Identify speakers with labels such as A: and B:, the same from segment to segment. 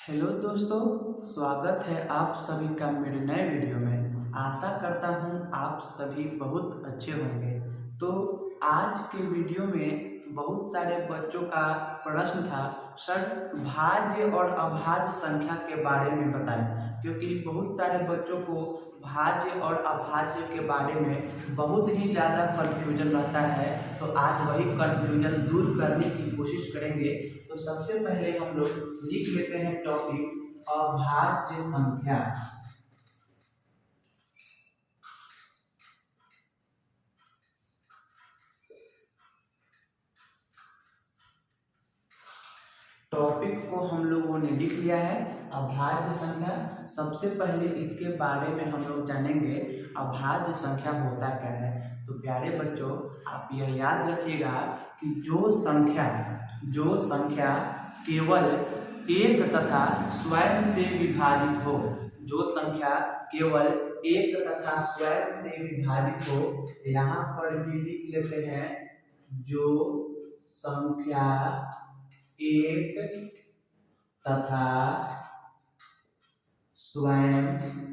A: Hello दोस्तों, स्वागत है आप सभी का मेरे नए वीडियो में। आशा करता हूँ आप सभी बहुत अच्छे होंगे। तो आज के वीडियो में बहुत सारे बच्चों का प्रश्न था, सर भाज्य और अभाज्य संख्या के बारे में बताएं, क्योंकि बहुत सारे बच्चों को भाज्य और अभाज्य के बारे में बहुत ही ज़्यादा कन्फ्यूजन रहता है। तो आज वही कन्फ्यूजन दूर करने की कोशिश करेंगे। तो सबसे पहले हम लोग लिख लेते हैं टॉपिक अभाज्य संख्या। टॉपिक को हम लोगों ने लिख लिया है अभाज्य संख्या। सबसे पहले इसके बारे में हम लोग जानेंगे अभाज्य संख्या होता क्या है। तो प्यारे बच्चों, आप यह याद रखिएगा कि जो संख्या केवल एक तथा स्वयं से विभाजित हो, जो संख्या केवल एक तथा स्वयं से विभाजित हो, यहाँ पर भी लिख लेते हैं जो संख्या एक तथा स्वयं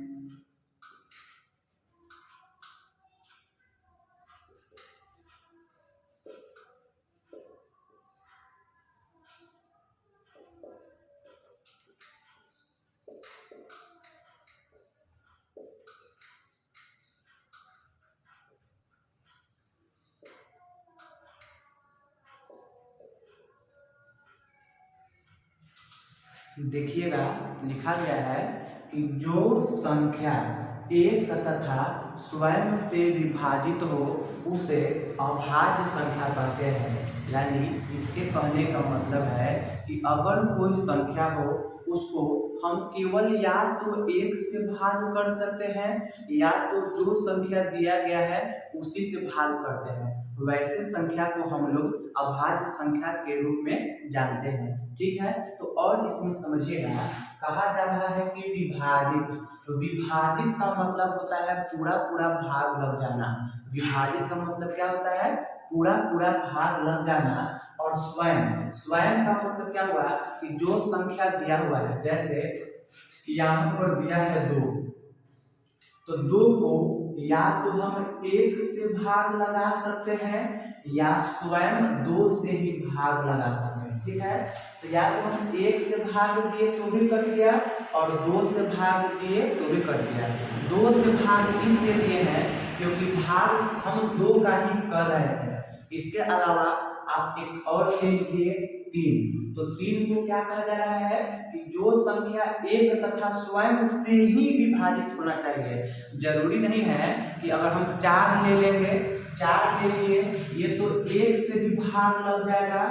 A: देखिएगा लिखा गया है कि जो संख्या एक तथा स्वयं से विभाजित हो उसे अभाज्य संख्या कहते हैं। यानी इसके कहने का मतलब है कि अगर कोई संख्या हो उसको हम केवल या तो एक से भाग कर सकते हैं या तो जो संख्या दिया गया है उसी से भाग करते हैं। वैसे संख्या को हम लोग अभाज्य संख्या के रूप में जानते हैं। ठीक है, तो और इसमें समझिएगा, कहा जा रहा है कि विभाजित। तो विभाजित का मतलब होता है पूरा पूरा भाग लग जाना। विभाजित का मतलब क्या होता है? पूरा पूरा भाग लग जाना। और स्वयं स्वयं का मतलब क्या हुआ कि जो संख्या दिया हुआ है, जैसे यहाँ पर दिया है 2, तो 2 को या तो हम एक से भाग लगा सकते हैं या स्वयं 2 से ही भाग लगा सकते हैं। ठीक है, तो या तो हम एक से भाग दिए तो भी कट गया और 2 से भाग दिए तो भी कट गया। 2 से भाग इसलिए दिए हैं क्योंकि भाग हम 2 का ही कर रहे थे। इसके अलावा आप एक और ले लीजिए 3। तो 3 को क्या कहा जा रहा है कि जो संख्या एक तथा स्वयं से ही विभाजित होना चाहिए। जरूरी नहीं है कि अगर हम 4 ले लेंगे, 4 ले लिए, ये तो एक से भी भाग लग जाएगा,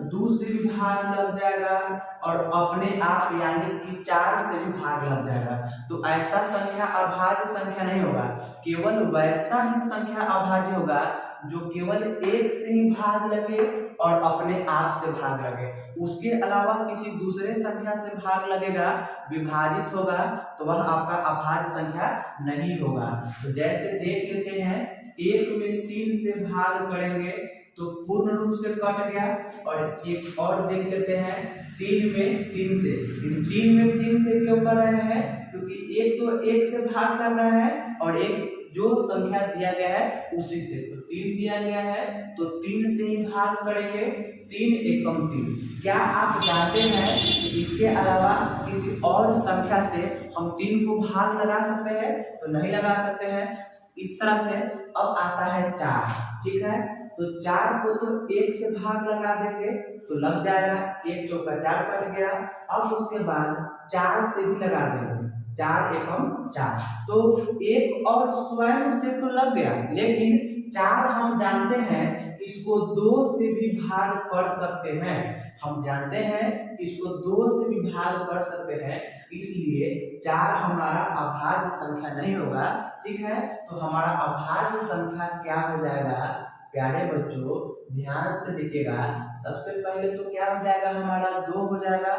A: 2 से भी भाग लग जाएगा और अपने आप यानी कि 4 से भी भाग लग जाएगा। तो ऐसा संख्या अभाज्य संख्या नहीं होगा। केवल वैसा ही संख्या अभाज्य होगा जो केवल एक से ही भाग लगे और अपने आप से भाग लगे। उसके अलावा किसी दूसरे संख्या से भाग लगेगा, विभाजित होगा, तो वह आपका अभाज्य संख्या नहीं होगा। तो जैसे देख लेते हैं, 1 में 3 से भाग करेंगे तो पूर्ण रूप से कट गया। और एक और देख लेते हैं 3 में 3 से। 3 में 3 से क्यों कर रहे हैं? क्योंकि एक तो एक से भाग कर रहा है और एक जो संख्या दिया गया है उसी से। तो 3 दिया गया है तो 3 से ही भाग करेंगे। 3 एकम 3। क्या आप जानते हैं कि इसके अलावा किसी और संख्या से हम 3 को भाग लगा सकते हैं? तो नहीं लगा सकते हैं। इस तरह से अब आता है 4। ठीक है, तो 4 को तो एक से भाग लगा देंगे तो लग जाएगा, 1 चौका 4 कट गया। अब उसके बाद 4 से भी लगा देंगे, 4 एकम 4। तो एक और स्वयं से तो लग गया, लेकिन 4 हम जानते हैं इसको 2 से भी भाग कर सकते हैं। हम जानते हैं इसको 2 से भी भाग कर सकते हैं, इसलिए 4 हमारा अभाज्य संख्या नहीं होगा। ठीक है, तो हमारा अभाज्य संख्या क्या हो जाएगा? प्यारे बच्चों ध्यान से देखिएगा, सबसे पहले तो क्या हो जाएगा? हमारा 2 हो जाएगा।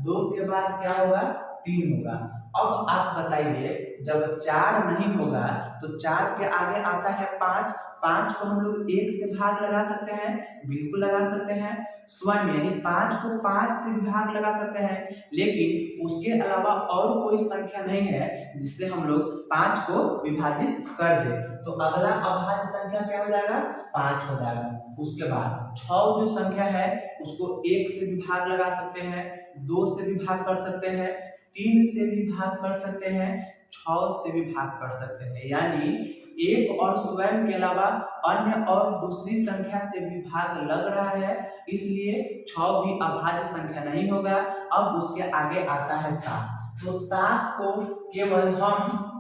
A: 2 के बाद क्या होगा? 3 होगा। अब आप बताइए, जब 4 नहीं होगा तो 4 के आगे आता है 5। 5 को हम लोग 1 से भाग लगा सकते हैं, बिल्कुल लगा सकते हैं। स्वयं यानी 5 को 5 से भाग लगा सकते हैं, लेकिन उसके अलावा और कोई संख्या नहीं है जिससे हम लोग 5 को विभाजित कर दे। तो अगला अभाज्य संख्या क्या हो जाएगा? 5 हो जाएगा। उसके बाद 6 जो संख्या है उसको 1 से भी भाग लगा सकते हैं, 2 से भी भाग कर सकते हैं, 3 से भी भाग कर सकते हैं, 6 से भी भाग कर सकते हैं। यानी 1 और स्वयं के अलावा अन्य और दूसरी संख्या से भी भाग लग रहा है, इसलिए 6 भी अभाज्य संख्या नहीं होगा। अब उसके आगे आता है 7। तो 7 को केवल हम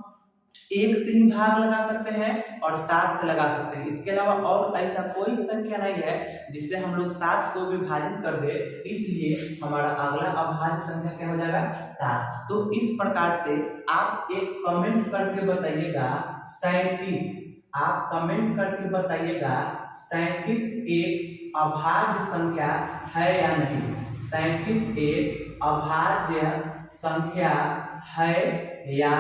A: 1 से ही भाग लगा सकते हैं और 7 से लगा सकते हैं। इसके अलावा और ऐसा कोई संख्या नहीं है जिससे हम लोग 7 को विभाजित कर दे, इसलिए हमारा अगला अभाज्य संख्या क्या हो जाएगा? 7। तो इस प्रकार से आप एक कमेंट करके बताइएगा 37। आप कमेंट करके बताइएगा 37 एक अभाज्य संख्या है या नहीं। 37 एक अभाज्य संख्या है या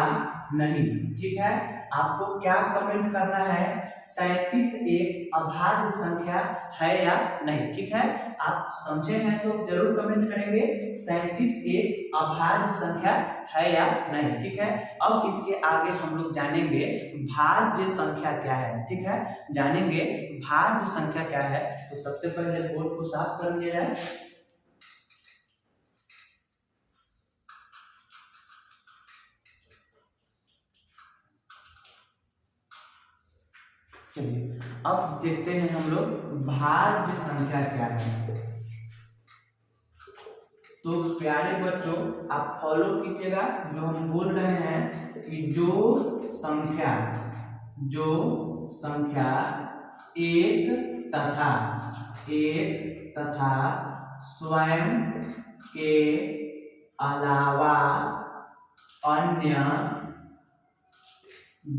A: नहीं। ठीक है, आपको क्या कमेंट करना है? 37 एक अभाज्य संख्या है या नहीं। ठीक है, आप समझे हैं तो जरूर कमेंट करेंगे 37 एक अभाज्य संख्या है या नहीं। ठीक है, अब इसके आगे हम लोग जानेंगे भाज्य संख्या क्या है। ठीक है, जानेंगे भाज्य संख्या क्या है। तो सबसे पहले बोर्ड को साफ कर लिया जाए। चलिए अब देखते हैं हम लोग भाज्य संख्या क्या है। तो प्यारे बच्चों आप फॉलो कीजिएगा जो हम बोल रहे हैं कि जो संख्या एक तथा स्वयं के अलावा अन्य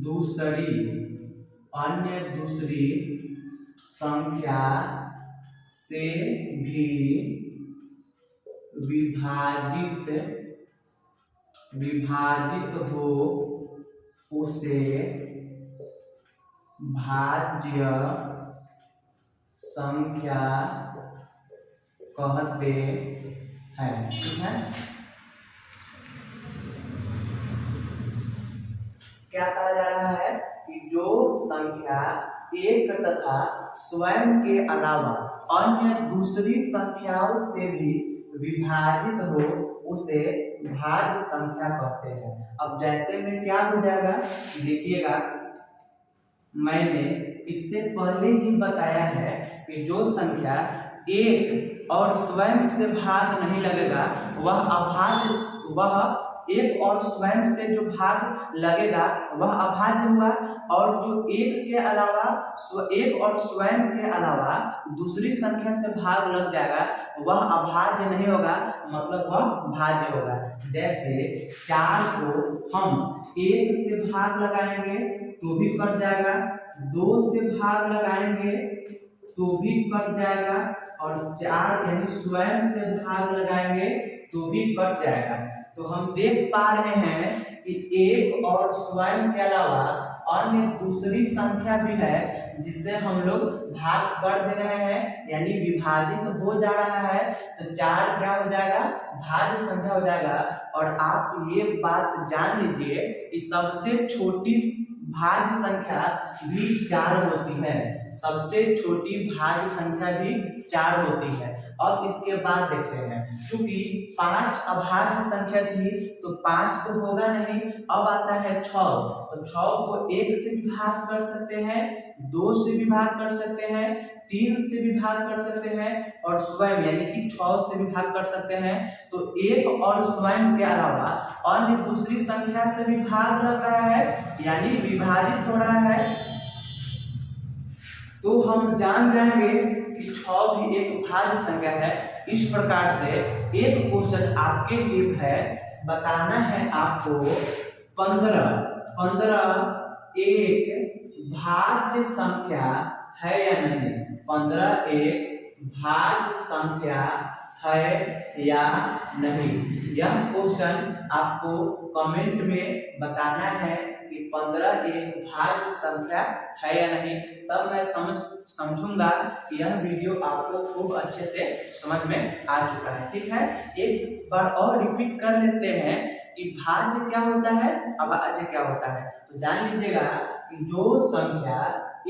A: दूसरी संख्या से भी विभाजित हो उसे भाज्य संख्या कहते हैं। ठीक है, क्या कहा जा रहा है कि जो संख्या एक तथा स्वयं के अलावा अन्य दूसरी संख्याओं से भी विभाजित हो उसे भाज्य संख्या कहते हैं। अब जैसे में क्या हो जाएगा देखिएगा, मैंने इससे पहले ही बताया है कि जो संख्या एक और स्वयं से भाग नहीं लगेगा वह एक और स्वयं से जो भाग लगेगा वह अभाज्य हुआ, और जो एक और स्वयं के अलावा दूसरी संख्या से भाग लग जाएगा वह अभाज्य नहीं होगा, मतलब वह भाज्य होगा। जैसे 4 को हम 1 से भाग लगाएंगे तो भी कट जाएगा, 2 से भाग लगाएंगे तो भी कट जाएगा, और 4 यानी स्वयं से भाग लगाएंगे तो भी कट जाएगा। तो हम देख पा रहे हैं कि एक और स्वयं के अलावा अन्य दूसरी संख्या भी है जिससे हम लोग भाग कर दे रहे हैं, यानी विभाजित हो जा रहा है। तो 4 क्या हो जाएगा? भाज्य संख्या हो जाएगा। और आप ये बात जान लीजिए कि सबसे छोटी भाज्य संख्या भी 4 होती है। सबसे छोटी भाज्य संख्या भी 4 होती है। और इसके बाद देखते हैं, क्योंकि 5 अभाज्य संख्या थी तो 5 तो होगा नहीं। अब आता है 6, तो 6 को 1 से भी भाग कर सकते हैं, 2 से भी भाग कर सकते हैं, 3 से भी भाग कर सकते हैं, और स्वयं यानी कि 6 से भी भाग कर सकते हैं। तो एक और स्वयं के अलावा अन्य दूसरी संख्या से भी भाग लग रहा है, यानी विभाजित हो रहा है। तो हम जान जाएंगे कि 6 भी एक भाज्य संख्या है। इस प्रकार से एक क्वेश्चन आपके लिए है, बताना है आपको 15 एक भाज्य संख्या है या नहीं। 15 एक भाज्य संख्या है या नहीं, यह क्वेश्चन आपको कमेंट में बताना है कि 15 एक भाज्य संख्या है या नहीं, तब मैं समझूंगा कि यह वीडियो आपको खूब अच्छे से समझ में आ चुका है। ठीक है, एक बार और रिपीट कर लेते हैं कि भाज्य क्या होता है, अभाज्य क्या होता है। तो जान लीजिएगा कि जो संख्या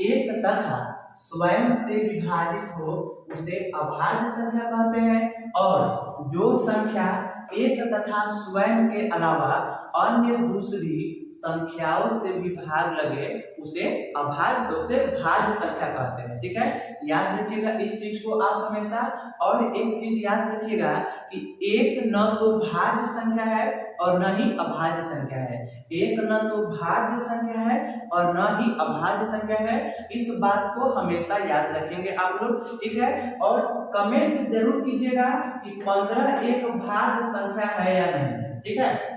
A: एक तथा स्वयं से विभाजित हो उसे अभाज्य संख्या कहते हैं, और जो संख्या एक तथा स्वयं के अलावा अन्य दूसरी संख्याओं से भी भाग लगे उसे भाज्य संख्या कहते हैं। ठीक है, याद रखिएगा इस चीज को आप हमेशा। और एक चीज याद रखिएगा कि एक न तो भाज्य संख्या है और न ही अभाज्य संख्या है, एक न तो भाज्य संख्या है और न ही अभाज्य संख्या है। इस बात को हमेशा याद रखेंगे आप लोग। ठीक है, और कमेंट जरूर कीजिएगा कि 15 एक भाज्य संख्या है या नहीं। ठीक है।